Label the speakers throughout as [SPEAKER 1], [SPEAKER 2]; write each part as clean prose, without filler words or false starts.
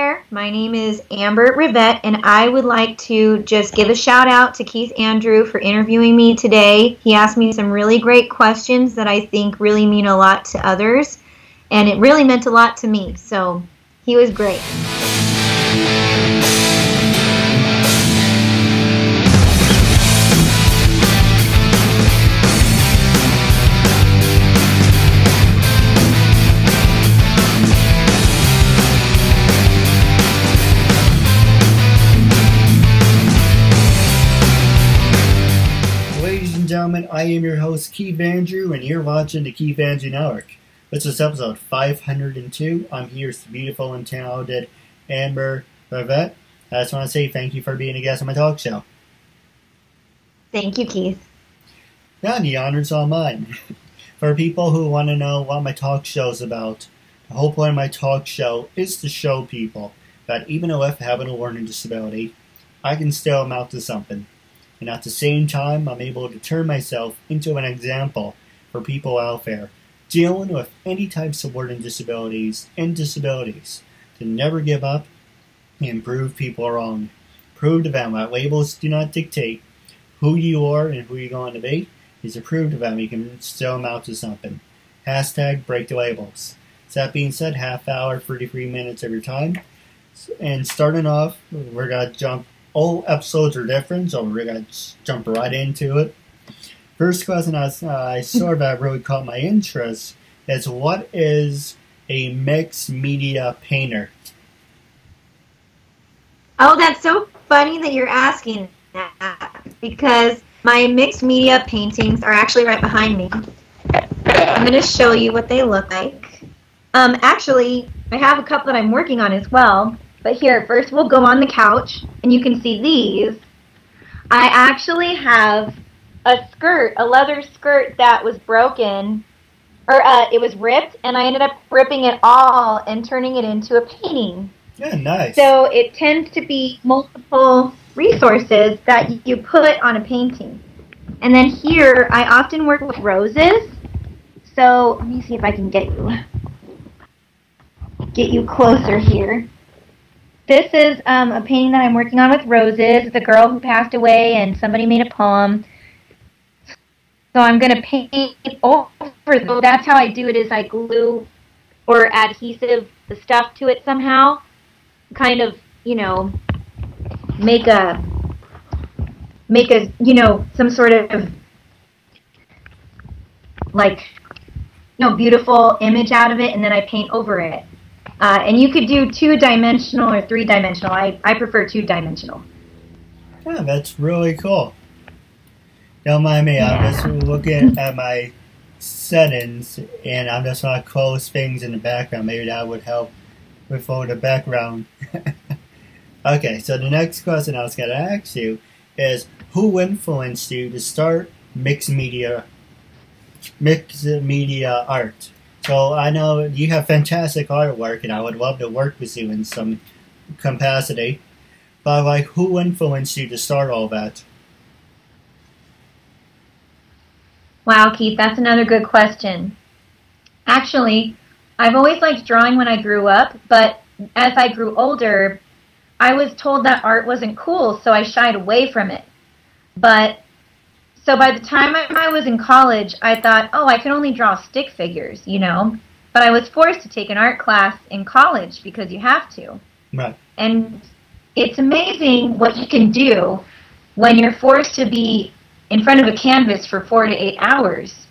[SPEAKER 1] there. My name is Amber Rivette, and I would like to just give a shout out to Keith Andrew for interviewing me today. He asked me some really great questions that I think really mean a lot to others, and it really meant a lot to me. So he was great.
[SPEAKER 2] Gentlemen, I am your host Keith Andrew, and you're watching the Keith Andrew Network. This is episode 502. I'm here with the beautiful and talented Amber Rivette. I just want to say thank you for being a guest on my talk show.
[SPEAKER 1] Thank you, Keith.
[SPEAKER 2] Yeah, the honor's all mine. For people who want to know what my talk show is about, the whole point of my talk show is to show people that even if having a learning disability, I can still amount to something. And at the same time, I'm able to turn myself into an example for people out there dealing with any types of learning disabilities and disabilities to never give up and prove people wrong. Prove to them that labels do not dictate who you are and who you're going to be. Is to prove to them you can still amount to something. Hashtag break the labels. So that being said, half hour, 33 minutes of your time. And starting off, we're going to jump. All episodes are different, so we're going to jump right into it. First question I saw that really caught my interest is, what is a mixed media painter?
[SPEAKER 1] Oh, that's so funny that you're asking that, because my mixed media paintings are actually right behind me. I'm going to show you what they look like. Actually, I have a couple that I'm working on as well. But here, first we'll go on the couch, and you can see these. I actually have a skirt, a leather skirt that was broken, or it was ripped, and I ended up ripping it all and turning it into a painting.
[SPEAKER 2] Yeah, nice.
[SPEAKER 1] So it tends to be multiple resources that you put on a painting. And then here, I often work with roses. So let me see if I can get you closer here. This is a painting that I'm working on with roses. It's a girl who passed away, and somebody made a poem. So I'm going to paint over. So that's how I do it, is I glue or adhesive the stuff to it somehow. Kind of, make a, some sort of, beautiful image out of it, and then I paint over it. And you could do 2-dimensional or 3-dimensional. I prefer 2-dimensional.
[SPEAKER 2] Yeah, that's really cool. Don't mind me, yeah. I'm just looking at my settings, and I'm just going to close things in the background. Maybe that would help with all the background. Okay, so the next question I was going to ask you is, who influenced you to start mixed media art? So I know you have fantastic artwork, and I would love to work with you in some capacity. But who influenced you to start all that?
[SPEAKER 1] Wow, Keith, that's another good question. Actually, I've always liked drawing when I grew up, but as I grew older, I was told that art wasn't cool, so I shied away from it. So by the time I was in college, I thought, oh, I can only draw stick figures, But I was forced to take an art class in college because you have to.
[SPEAKER 2] Right. And
[SPEAKER 1] it's amazing what you can do when you're forced to be in front of a canvas for 4 to 8 hours.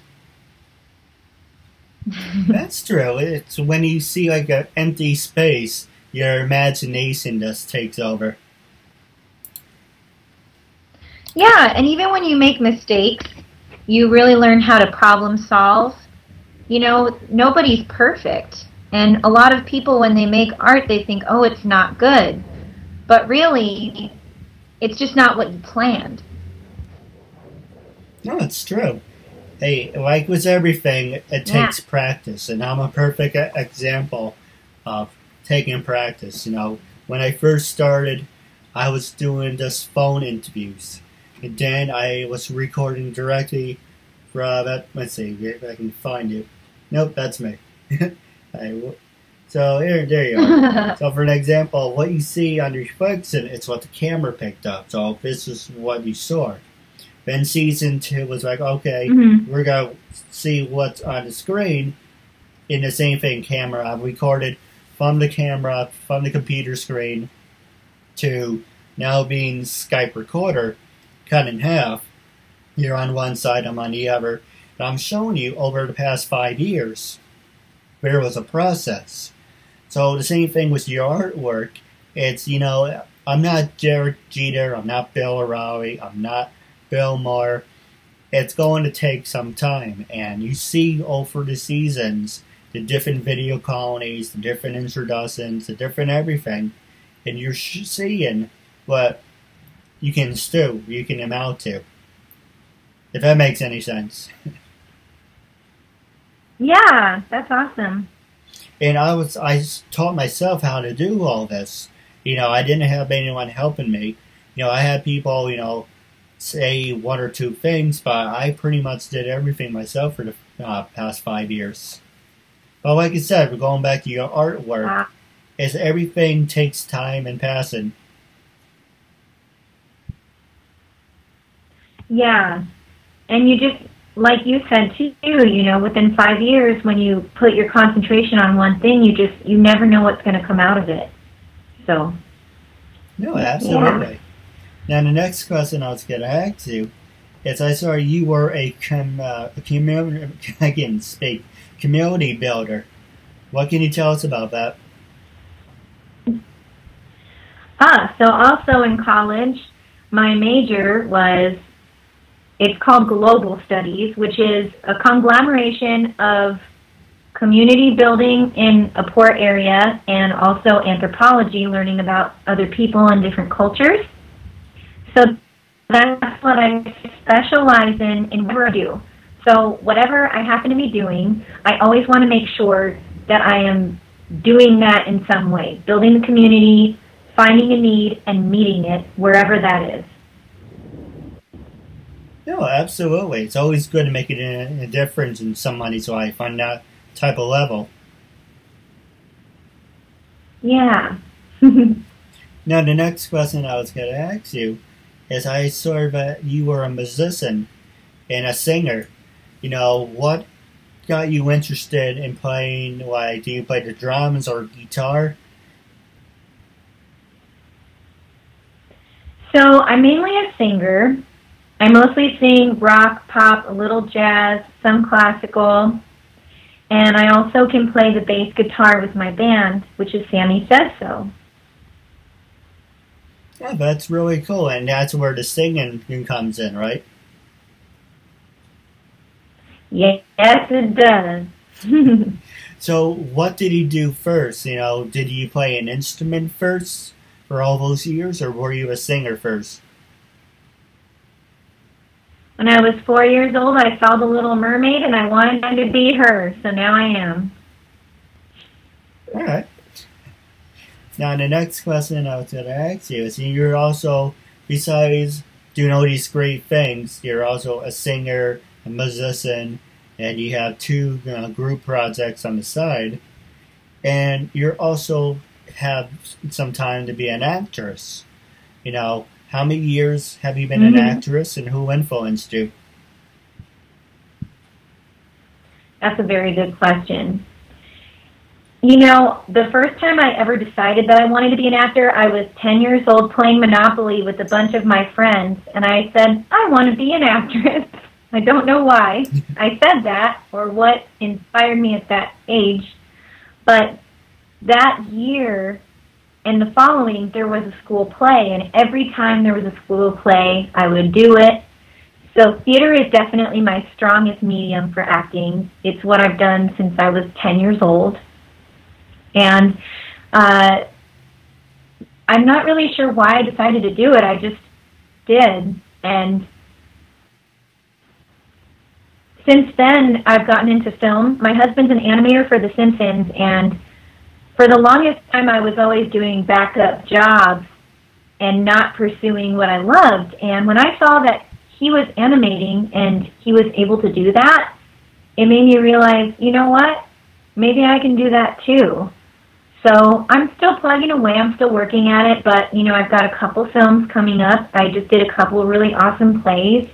[SPEAKER 2] That's true. It's when you see an empty space, your imagination just takes over.
[SPEAKER 1] Yeah, and even when you make mistakes, you really learn how to problem solve. Nobody's perfect. And a lot of people, when they make art, they think, oh, it's not good. But really, it's just not what you planned.
[SPEAKER 2] No, it's true. Hey, like with everything, it takes practice. And I'm a perfect example of taking practice. When I first started, I was doing just phone interviews. And then I was recording directly from, let's see if I can find it. Nope, that's me. So there you are. So for an example, what you see on your reflection, it's what the camera picked up. So this is what you saw. Then season 2 was like, okay, we're going to see what's on the screen. In the same thing, camera. I've recorded from the camera, from the computer screen, to now being Skype recorder, cut in half. You're on one side, I'm on the other. And I'm showing you over the past 5 years. There was a process. So the same thing with your artwork. It's, you know, I'm not Jared Jeter, I'm not Bill O'Reilly, I'm not Bill Maher. It's going to take some time. And you see over the seasons, the different video colonies, the different introductions, the different everything. And you're seeing what you can do, you can amount to. If that makes any sense.
[SPEAKER 1] Yeah, that's awesome.
[SPEAKER 2] And I taught myself how to do all this. You know, I didn't have anyone helping me. You know, I had people, you know, say 1 or 2 things, but I pretty much did everything myself for the past 5 years. But like I said, we're going back to your artwork. Is everything takes time and passing.
[SPEAKER 1] Yeah. And you just, like you said too, you know, within 5 years, when you put your concentration on one thing, you never know what's going to come out of it. So.
[SPEAKER 2] No, absolutely. Yeah. Now, the next question I was going to ask you is, I saw you were a community builder. What can you tell us about that?
[SPEAKER 1] So also in college, my major was, it's called Global Studies, which is a conglomeration of community building in a poor area and also anthropology, learning about other people and different cultures. So that's what I specialize in whatever I do. So whatever I happen to be doing, I always want to make sure that I am doing that in some way, building the community, finding a need, and meeting it wherever that is.
[SPEAKER 2] No, absolutely. It's always good to make it a difference in somebody's life on that type of level.
[SPEAKER 1] Yeah.
[SPEAKER 2] Now, the next question I was going to ask you is, I saw that you were a musician and a singer. You know, what got you interested in playing? Like, do you play the drums or guitar?
[SPEAKER 1] So I'm mainly a singer. I mostly sing rock, pop, a little jazz, some classical, and I also can play the bass guitar with my band, which is Sammy Says So.
[SPEAKER 2] Yeah, that's really cool, and that's where the singing comes in, right?
[SPEAKER 1] Yes, it does.
[SPEAKER 2] So what did you do first? You know, did you play an instrument first for all those years, or were you a singer first?
[SPEAKER 1] When I was 4 years old, I saw The Little Mermaid, and I wanted to be her, so now I am.
[SPEAKER 2] All right. Now, the next question I was going to ask you is, you're also, besides doing all these great things, you're also a singer, a musician, and you have 2 group projects on the side, and you also have some time to be an actress. You know, how many years have you been an actress, and who influenced you?
[SPEAKER 1] That's a very good question. You know, the first time I ever decided that I wanted to be an actor, I was 10 years old playing Monopoly with a bunch of my friends, and I said, I want to be an actress. I don't know why I said that or what inspired me at that age, but that year and the following, there was a school play, and every time there was a school play, I would do it. So theater is definitely my strongest medium for acting. It's what I've done since I was 10 years old. And I'm not really sure why I decided to do it. I just did. And since then, I've gotten into film. My husband's an animator for The Simpsons, and for the longest time, I was always doing backup jobs and not pursuing what I loved. And when I saw that he was animating and he was able to do that, it made me realize, you know what? Maybe I can do that too. So I'm still plugging away. I'm still working at it, but, you know, I've got a couple films coming up. I just did a couple of really awesome plays.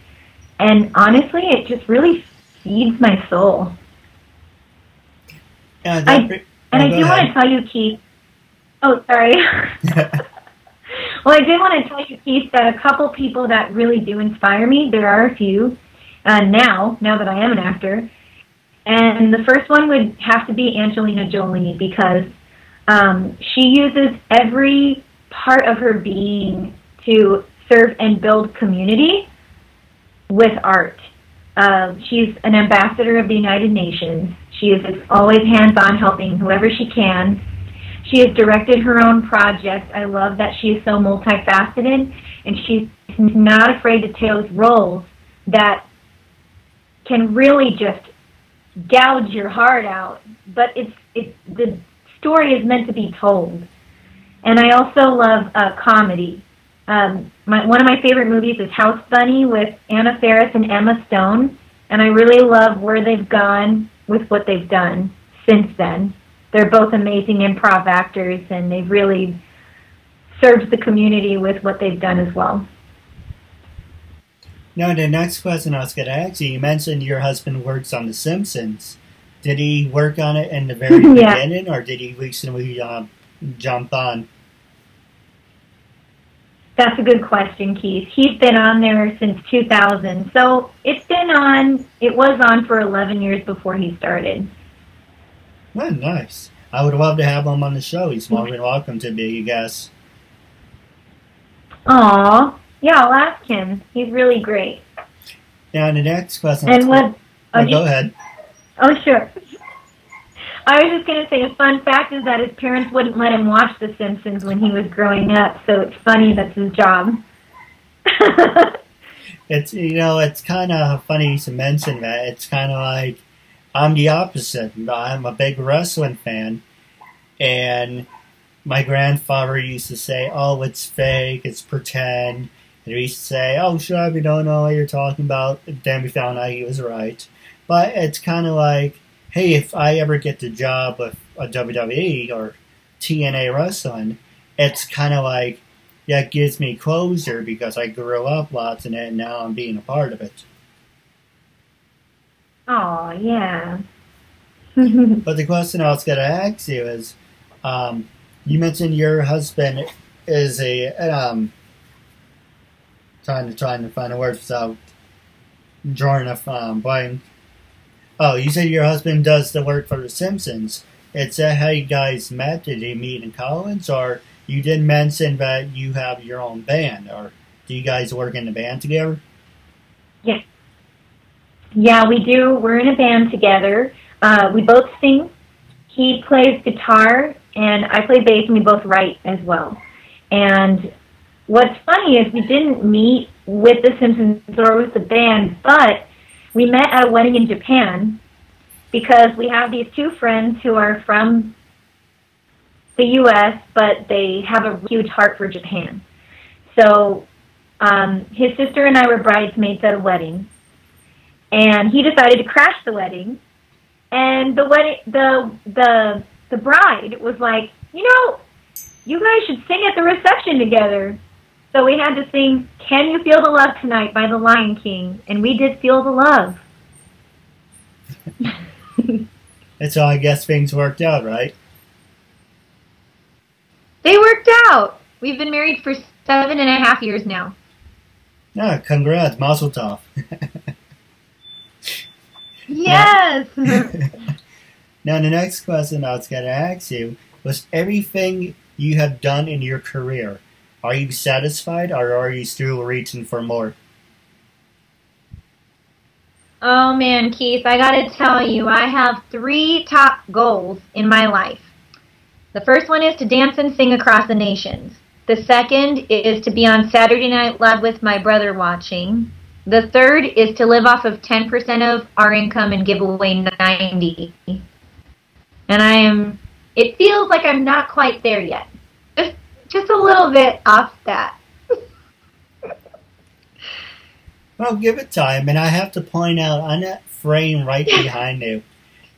[SPEAKER 1] And honestly, it just really feeds my soul.
[SPEAKER 2] Yeah,
[SPEAKER 1] I do want to tell you, Keith. Oh, sorry. Well, I did want to tell you, Keith, that a couple people that really do inspire me, there are a few now that I am an actor. And the first one would have to be Angelina Jolie, because she uses every part of her being to serve and build community with art. She's an ambassador of the United Nations. She is always hands-on, helping whoever she can. She has directed her own projects. I love that she is so multifaceted, and she's not afraid to take those roles that can really just gouge your heart out. But the story is meant to be told. And I also love comedy. One of my favorite movies is House Bunny with Anna Faris and Emma Stone, and I really love where they've gone with what they've done since then. They're both amazing improv actors, and they've really served the community with what they've done as well.
[SPEAKER 2] Now, the next question I was going to ask you, you mentioned your husband works on The Simpsons. Did he work on it in the very beginning, or did he recently jump on?
[SPEAKER 1] That's a good question, Keith. He's been on there since 2000. So it was on for 11 years before he started.
[SPEAKER 2] Oh, nice. I would love to have him on the show. He's more than welcome to be a guest.
[SPEAKER 1] Aw. Yeah, I'll ask him. He's really great.
[SPEAKER 2] Now, the next question...
[SPEAKER 1] And
[SPEAKER 2] go ahead.
[SPEAKER 1] Oh, sure. I was just going to say, a fun fact is that his parents wouldn't let him watch The Simpsons when he was growing up, so it's funny that's his job.
[SPEAKER 2] It's kind of funny to mention that. It's kind of like, I'm the opposite. I'm a big wrestling fan, and my grandfather used to say, oh, it's fake, it's pretend. And he used to say, oh, sure, we don't know what you're talking about. Then we found out he was right. But it's kind of like, hey, if I ever get the job with a WWE or TNA wrestling, it's kind of like, that gives me closure because I grew up watching it and now I'm being a part of it.
[SPEAKER 1] Oh, yeah.
[SPEAKER 2] But the question I was going to ask you is, you mentioned your husband is trying to find a word without drawing a blank. Oh, you said your husband does the work for The Simpsons. Is that how you guys met? Did you meet in college? Or you did mention that you have your own band. Or do you guys work in a band together?
[SPEAKER 1] Yeah. Yeah, we do. We're in a band together. We both sing. He plays guitar, and I play bass, and we both write as well. And what's funny is we didn't meet with The Simpsons or with the band, but we met at a wedding in Japan because we have these two friends who are from the U.S., but they have a huge heart for Japan. So his sister and I were bridesmaids at a wedding, and he decided to crash the wedding. And the bride was like, you know, you guys should sing at the reception together. So we had to sing Can You Feel the Love Tonight by the Lion King, and we did feel the love.
[SPEAKER 2] And so I guess things worked out, right?
[SPEAKER 1] They worked out. We've been married for 7.5 years now.
[SPEAKER 2] Ah, congrats, mazel tov.
[SPEAKER 1] Yes!
[SPEAKER 2] Now, the next question I was going to ask you was, everything you have done in your career, are you satisfied or are you still reaching for more?
[SPEAKER 1] Oh man, Keith, I gotta tell you, I have 3 top goals in my life. The first one is to dance and sing across the nations. The second is to be on Saturday Night Live with my brother watching. The third is to live off of 10% of our income and give away 90. And it feels like I'm not quite there yet. Just a little bit off that.
[SPEAKER 2] Well, give it time, and I have to point out on that frame right behind you,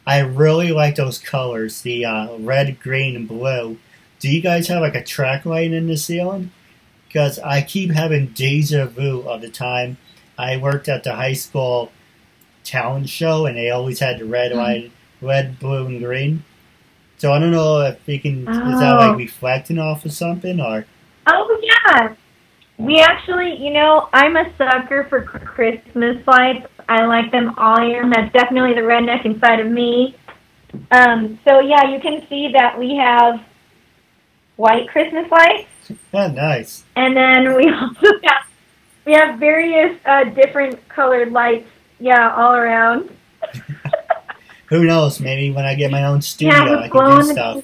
[SPEAKER 2] I really like those colors, the red, green, and blue. Do you guys have like a track light in the ceiling? Because I keep having deja vu of the time I worked at the high school talent show, and they always had the red light, red, blue, and green. So I don't know if we can, is that like reflecting off of something, or?
[SPEAKER 1] Oh, yeah. We actually, you know, I'm a sucker for Christmas lights. I like them all year, and that's definitely the redneck inside of me. So, yeah, you can see that we have white Christmas lights.
[SPEAKER 2] Oh, nice.
[SPEAKER 1] And then we also have various different colored lights, yeah, all around.
[SPEAKER 2] Who knows? Maybe when I get my own studio, I can do stuff.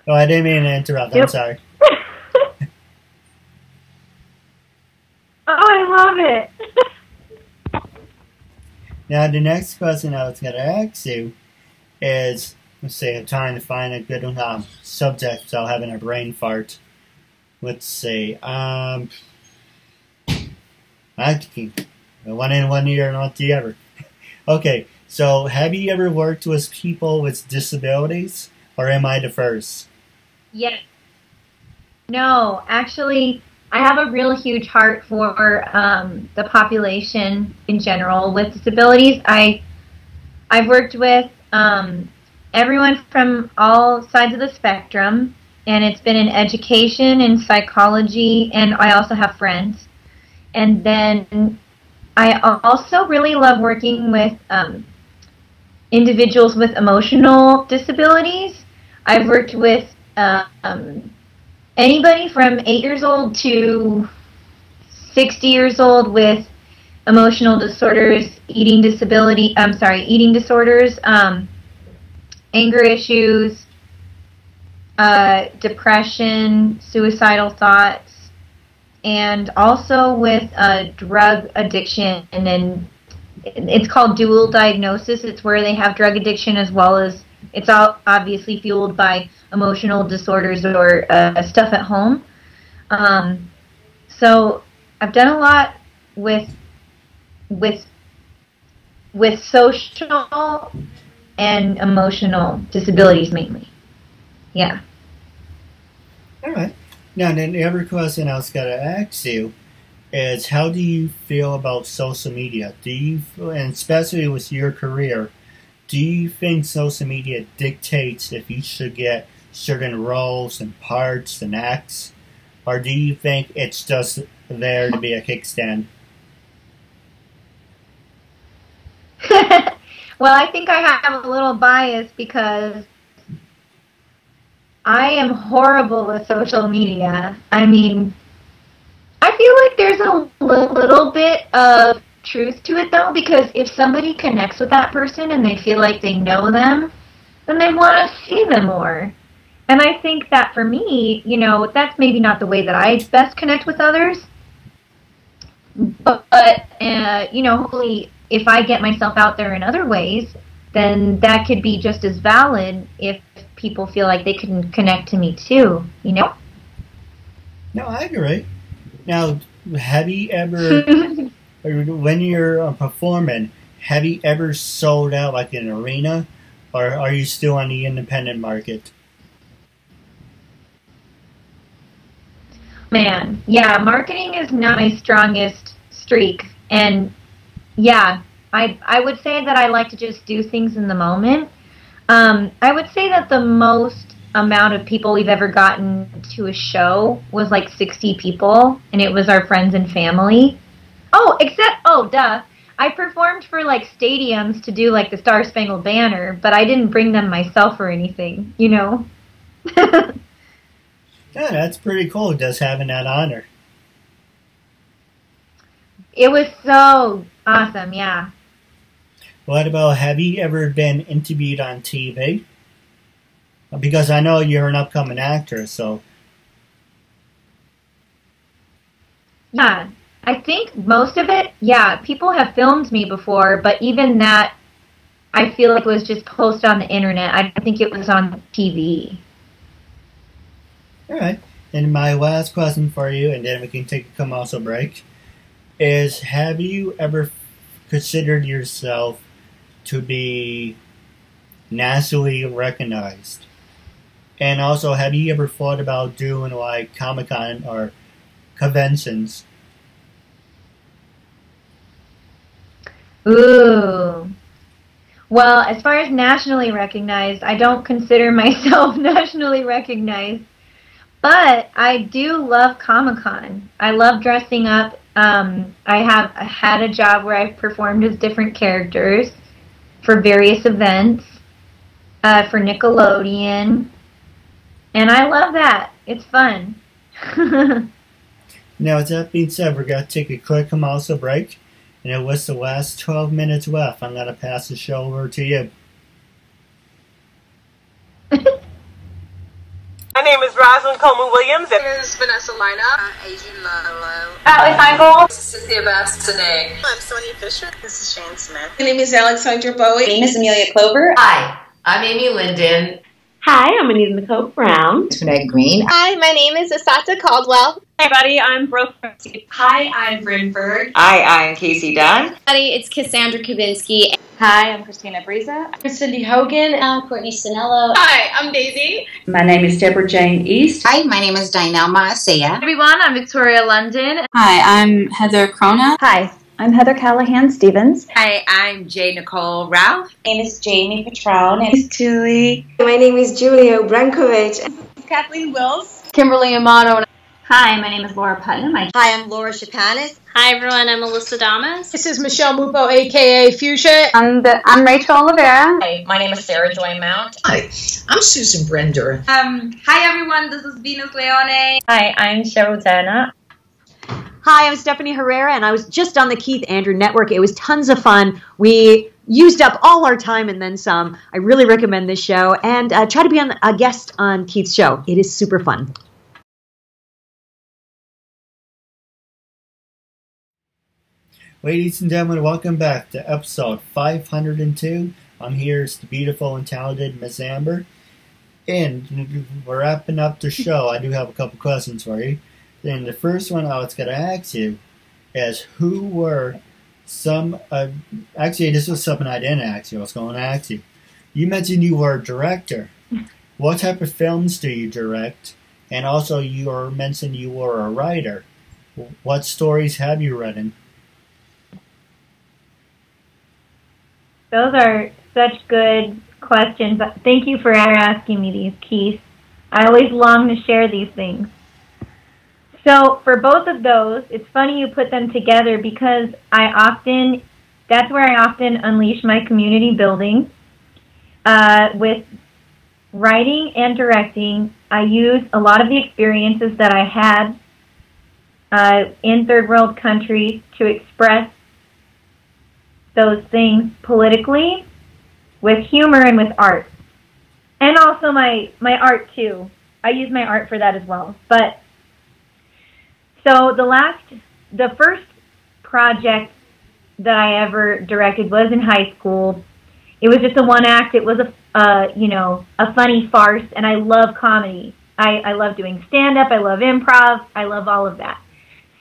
[SPEAKER 2] Oh, I didn't mean to interrupt. I'm sorry.
[SPEAKER 1] Oh, I love it.
[SPEAKER 2] Now, the next question I was going to ask you is, let's see, I'm trying to find a good subject without having a brain fart. Let's see. I keep one in one ear and not the other. Okay, so have you ever worked with people with disabilities, or am I the first?
[SPEAKER 1] Yes. No, actually, I have a real huge heart for the population in general with disabilities. I've worked with everyone from all sides of the spectrum, and it's been in education and psychology, and I also have friends. And then I also really love working with individuals with emotional disabilities. I've worked with anybody from 8 years old to 60 years old with emotional disorders, eating disorders, anger issues, depression, suicidal thoughts, and also with drug addiction. And then it's called dual diagnosis. It's where they have drug addiction as well as it's all obviously fueled by emotional disorders or stuff at home. So I've done a lot with social and emotional disabilities mainly. Yeah.
[SPEAKER 2] All right. Now, then the other question I was going to ask you is, how do you feel about social media? Do you, and especially with your career, do you think social media dictates if you should get certain roles and parts and acts, or do you think it's just there to be a kickstand?
[SPEAKER 1] Well, I think I have a little bias because I am horrible with social media. I mean, I feel like there's a little bit of truth to it, though, because if somebody connects with that person and they feel like they know them, then they want to see them more. And I think that for me, you know, that's maybe not the way that I best connect with others. But you know, hopefully if I get myself out there in other ways, then that could be just as valid if people feel like they can connect to me too, you know?
[SPEAKER 2] No, I agree. Now, have you ever, when you're performing, have you ever sold out like an arena, or are you still on the independent market?
[SPEAKER 1] Man, yeah, marketing is not my strongest streak, and yeah, I would say that I like to just do things in the moment. I would say that the most amount of people we've ever gotten to a show was like 60 people, and it was our friends and family. Oh, duh. I performed for like stadiums to do like the Star Spangled Banner, but I didn't bring them myself or anything, you know?
[SPEAKER 2] Yeah, that's pretty cool, just having that honor.
[SPEAKER 1] It was so awesome, yeah.
[SPEAKER 2] What about, have you ever been interviewed on TV? Because I know you're an upcoming actor, so...
[SPEAKER 1] Yeah, I think most of it, yeah, people have filmed me before, but even that, I feel like was just posted on the internet. I don't think it was on TV.
[SPEAKER 2] All right. And my last question for you, and then we can take a commercial break, is have you ever considered yourself to be nationally recognized? And also, have you ever thought about doing like Comic-Con or conventions?
[SPEAKER 1] Ooh. Well, as far as nationally recognized, I don't consider myself nationally recognized, but I do love Comic-Con. I love dressing up. I had a job where I performed as different characters for various events for Nickelodeon, and I love that. It's fun.
[SPEAKER 2] Now, with that being said, we're going to take a quick commercial break. And with the last 12 minutes left, I'm going to pass the show over to you.
[SPEAKER 3] My name is Rosalind Coleman Williams.
[SPEAKER 4] This is Vanessa Lina. Asian Lalo.
[SPEAKER 5] Allie Feingold.
[SPEAKER 4] This is Cynthia Bastinet.
[SPEAKER 3] I'm Sonia Fisher. This is Shane Smith.
[SPEAKER 4] My name is Alexandra Bowie.
[SPEAKER 5] My name is Amelia Clover.
[SPEAKER 6] Hi, I'm Amy Linden.
[SPEAKER 7] Hi, I'm Anita Nicole Brown.
[SPEAKER 8] Renee Green.
[SPEAKER 9] Hi, my name is Asata Caldwell.
[SPEAKER 10] Hi, everybody. I'm Brooke.
[SPEAKER 11] Hi, I'm Brynford.
[SPEAKER 12] Hi, I'm Casey Dunn.
[SPEAKER 13] Hi, it's Cassandra Kavinsky.
[SPEAKER 14] Hi, I'm Christina Briza.
[SPEAKER 15] I'm Cindy Hogan.
[SPEAKER 16] Courtney Sinello.
[SPEAKER 17] Hi, I'm Daisy.
[SPEAKER 18] My name is Deborah Jane East.
[SPEAKER 19] Hi, my name is Dinah Maasea.
[SPEAKER 20] Hi, everyone. I'm Victoria London.
[SPEAKER 21] Hi, I'm Heather Krona.
[SPEAKER 22] Hi, I'm Heather Callahan Stevens.
[SPEAKER 23] Hi, I'm J. Nicole Ralph.
[SPEAKER 24] My name is Jamie Patron.
[SPEAKER 25] My name is Julie.
[SPEAKER 26] My name is Julia Brankovic.
[SPEAKER 27] Kathleen Wills.
[SPEAKER 28] Kimberly Amato.
[SPEAKER 29] Hi, my name is Laura Putnam.
[SPEAKER 30] Hi, I'm Laura Chapanis.
[SPEAKER 31] Hi, everyone. I'm Melissa Damas.
[SPEAKER 32] This is Michelle Mupo, a.k.a. Fuchsia.
[SPEAKER 33] I'm Rachel Oliveira.
[SPEAKER 34] Hi, my name is Sarah Joy Mount.
[SPEAKER 35] Hi, I'm Susan Brender.
[SPEAKER 36] Hi, everyone. This is Venus Leone.
[SPEAKER 37] Hi, I'm Cheryl Turner.
[SPEAKER 38] Hi, I'm Stephanie Herrera, and I was just on the Keith Andrew Network. It was tons of fun. We used up all our time and then some. I really recommend this show, and try to be a guest on Keith's show. It is super fun.
[SPEAKER 2] Ladies and gentlemen, welcome back to episode 502. I'm here, it's the beautiful and talented Miss Amber. And we're wrapping up the show. I do have a couple questions for you. And the first one I was going to ask you is who were some... actually, this was something I didn't ask you. I was going to ask you. You mentioned you were a director. What type of films do you direct? And also, you mentioned you were a writer. What stories have you written?
[SPEAKER 1] Those are such good questions. Thank you for asking me these, Keith. I always long to share these things. So for both of those, it's funny you put them together because that's where I often unleash my community building. With writing and directing, I use a lot of the experiences that I had in third world countries to express those things politically, with humor and with art. And also my art too. I use my art for that as well. But so the first project that I ever directed was in high school. It was just a one act. It was a funny farce, and I love comedy. I love doing stand up. I love improv. I love all of that.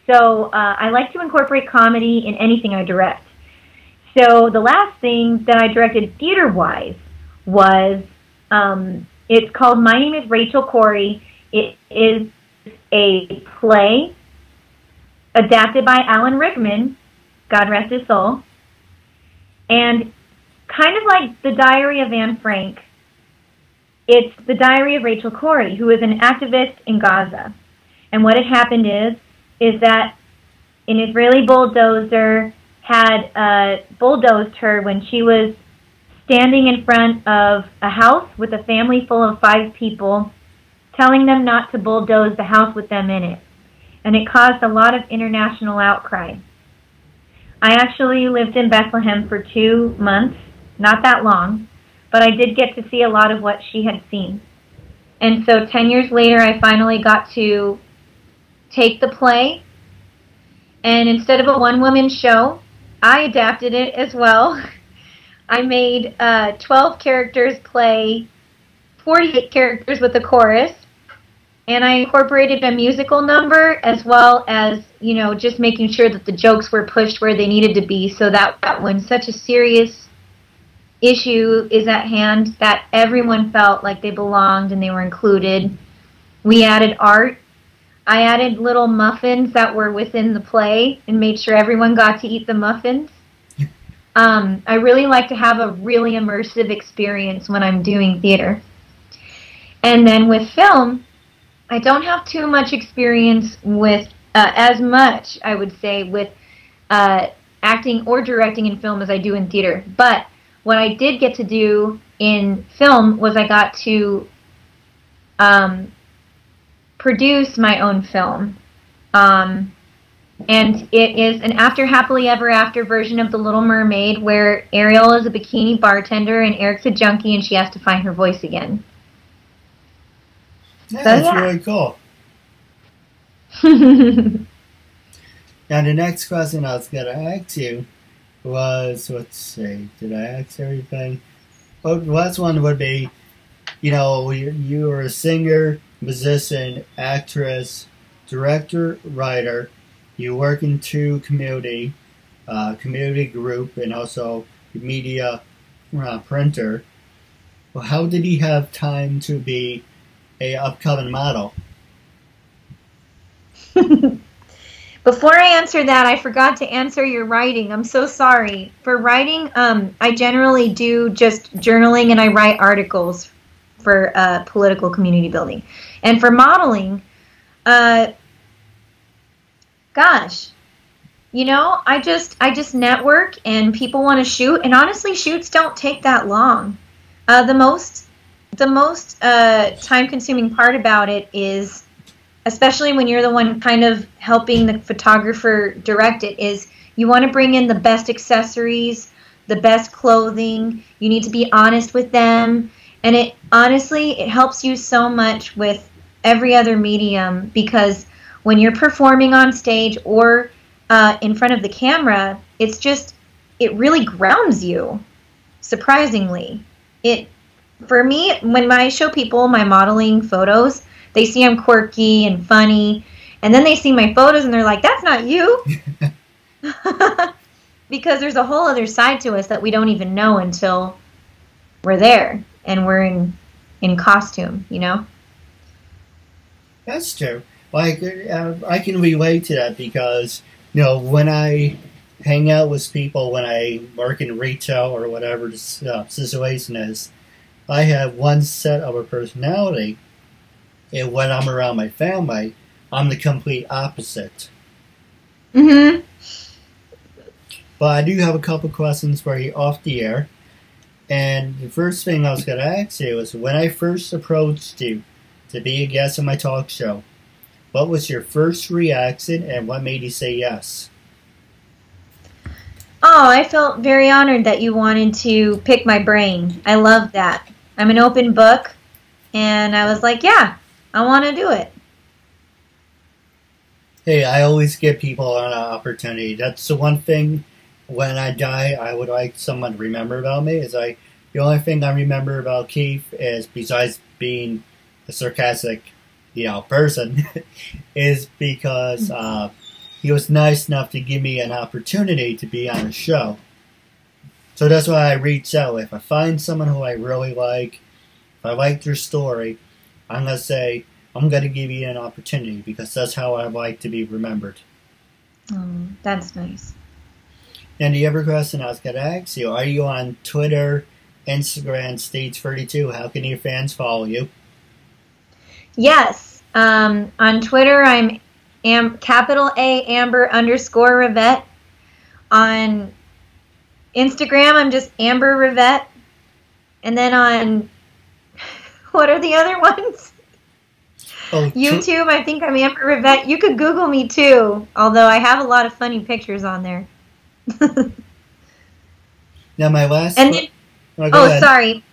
[SPEAKER 1] So I like to incorporate comedy in anything I direct. So the last thing that I directed theater-wise was, it's called My Name is Rachel Corey. It is a play adapted by Alan Rickman, God rest his soul, and kind of like The Diary of Anne Frank, it's the diary of Rachel Corey, who is an activist in Gaza. And what had happened is that an Israeli bulldozer had bulldozed her when she was standing in front of a house with a family full of 5 people, telling them not to bulldoze the house with them in it. And it caused a lot of international outcry. I actually lived in Bethlehem for 2 months, not that long, but I did get to see a lot of what she had seen. And so 10 years later, I finally got to take the play, and instead of a one-woman show, I adapted it as well. I made 12 characters play 48 characters with a chorus, And I incorporated a musical number as well as, you know, just making sure that the jokes were pushed where they needed to be so that when such a serious issue is at hand, that everyone felt like they belonged and they were included. We added art. I added little muffins that were within the play and made sure everyone got to eat the muffins. I really like to have a really immersive experience when I'm doing theater. And then with film, I don't have too much experience with, as much, I would say, with acting or directing in film as I do in theater. But what I did get to do in film was I got to produce my own film. And it is an After Happily Ever After version of The Little Mermaid where Ariel is a bikini bartender and Eric's a junkie and she has to find her voice again.
[SPEAKER 2] Yeah, that's really cool. Now, the next question I was going to ask you was, let's see, did I ask everything? Well, the last one would be, you know, you were a singer, musician, actress, director, writer. You work into community group, and also media printer. Well, how did he have time to be a upcoming model?
[SPEAKER 1] Before I answer that, I forgot to answer your writing. I'm so sorry. For writing, I generally do just journaling and I write articles for political community building. And for modeling, gosh, you know, I just network and people want to shoot, and honestly, shoots don't take that long. The most time-consuming part about it is, especially when you're the one kind of helping the photographer direct it, is you want to bring in the best accessories, the best clothing. You need to be honest with them, and it helps you so much with every other medium, because when you're performing on stage or in front of the camera, it really grounds you, surprisingly. For me, when I show people my modeling photos, they see I'm quirky and funny, and then they see my photos and they're like, that's not you. Because there's a whole other side to us that we don't even know until we're there and we're in costume, you know?
[SPEAKER 2] That's true. Like, I can relate to that because, you know, when I hang out with people, when I work in retail or whatever the situation is, I have one set of a personality, and when I'm around my family, I'm the complete opposite.
[SPEAKER 1] Mm-hmm.
[SPEAKER 2] But I do have a couple questions for you off the air. And the first thing I was going to ask you is, when I first approached you to be a guest on my talk show, what was your first reaction and what made you say yes?
[SPEAKER 1] Oh, I felt very honored that you wanted to pick my brain. I love that. I'm an open book, and I was like, yeah, I want to do it.
[SPEAKER 2] Hey, I always give people an opportunity. That's the one thing, when I die, I would like someone to remember about me. The only thing I remember about Keith is, besides being a sarcastic, you know, person, is because he was nice enough to give me an opportunity to be on a show. So that's why I reach out. If I find someone who I really like, if I like their story, I'm going to say, I'm going to give you an opportunity, because that's how I like to be remembered.
[SPEAKER 1] Oh, that's nice.
[SPEAKER 2] And the other question I was going to ask you, are you on Twitter, Instagram, Stage 32? How can your fans follow you?
[SPEAKER 1] Yes. On Twitter, I'm capital A Amber _ Rivette. On Instagram, I'm just Amber Rivette. And then on, what are the other ones?
[SPEAKER 2] Oh,
[SPEAKER 1] YouTube, I think I'm Amber Rivette. You could Google me too, although I have a lot of funny pictures on there.
[SPEAKER 2] Now my last...
[SPEAKER 1] And then,
[SPEAKER 2] ahead.
[SPEAKER 1] Sorry.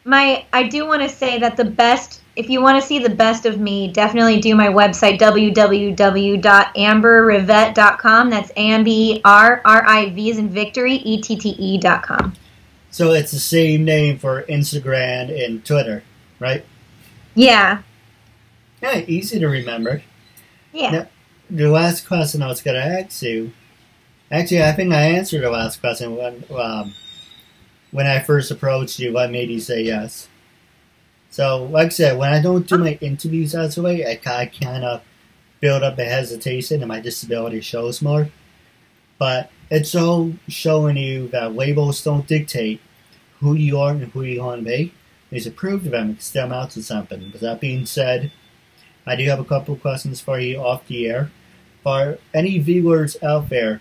[SPEAKER 1] I do want to say that the best, if you want to see the best of me, definitely do my website, www.amberrivette.com. That's AMBER, as in victory, ETTE.com.
[SPEAKER 2] So it's the same name for Instagram and Twitter, right?
[SPEAKER 1] Yeah.
[SPEAKER 2] Yeah, easy to remember.
[SPEAKER 1] Yeah.
[SPEAKER 2] Now, the last question I was going to ask you, actually, I think I answered the last question when I first approached you. What made you say yes? So, like I said, when I don't do my interviews as a way, I kind of build up a hesitation and my disability shows more. But it's all showing you that labels don't dictate who you are and who you want to be. There's a proof of them and still amount to something. With that being said, I do have a couple of questions for you off the air. For any viewers out there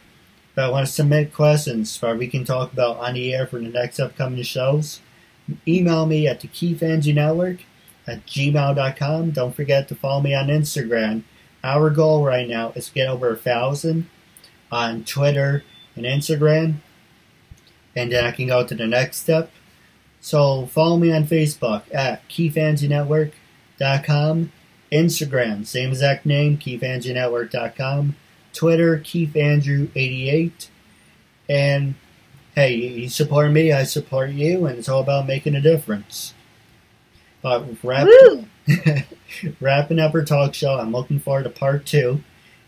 [SPEAKER 2] that want to submit questions that we can talk about on the air for the next upcoming shows, email me at the KeithAndrewNetwork@gmail.com. Don't forget to follow me on Instagram. Our goal right now is to get over 1,000 on Twitter and Instagram, and then I can go to the next step. So follow me on Facebook at KeithAndrewNetwork.com, Instagram, same exact name, KeithAndrewNetwork.com, Twitter, KeithAndrew88, and hey, you support me, I support you, and it's all about making a difference. But wrapping up our talk show, I'm looking forward to part 2,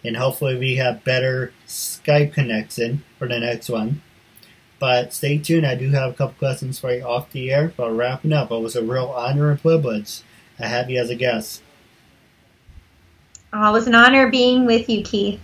[SPEAKER 2] and hopefully we have better Skype connection for the next one. But stay tuned, I do have a couple questions for you off the air. But wrapping up, it was a real honor and privilege to have you as a guest.
[SPEAKER 1] Oh, it was an honor being with you, Keith.